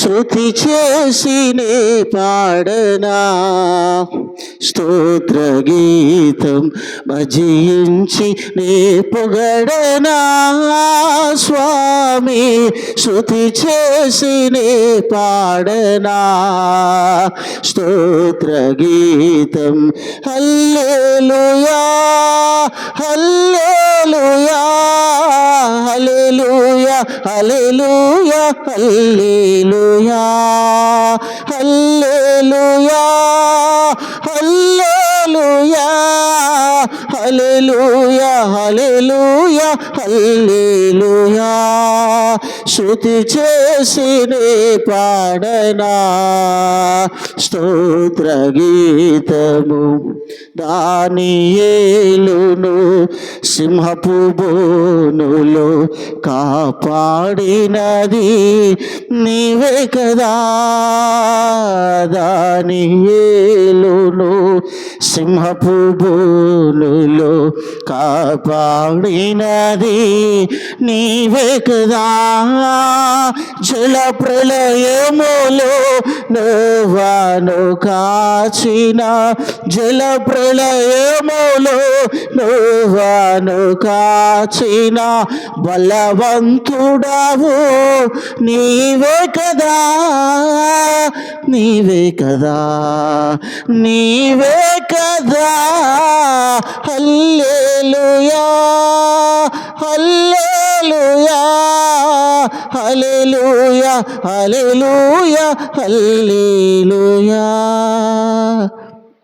శృతి చేసినే పాడనా స్తోత్ర గీతం భజించి నే పొగడనా స్వామి శృతి చేసినే పాడనా స్తోత్ర గీతం హల్లెలూయా హల్లెలూయా హల్లెలూయా హల్లెలూయా హల్లెలూయా హల్లెలూయా హల్లెలూయా హల్లెలూయా హల్లెలూయా హల్లెలూయా శృతి చేసినే పాడనా స్తోత్ర గీతము దానియేలును సింహపు బోనులో కాపాడినది నీవే కదా దానియేలును సింహపు బోనులో కాపాడినది నీవే కదా జల ప్రళయములో నోవాను కాచిన జల ప్రళయములో నోవాను కాచిన బలవంతుడవు నీవే కదా నీవే కదా నీవే కదా హల్లెలూయా హల్లెలూయా హల్లెలూయా హల్లెలూయా హల్లెలూయా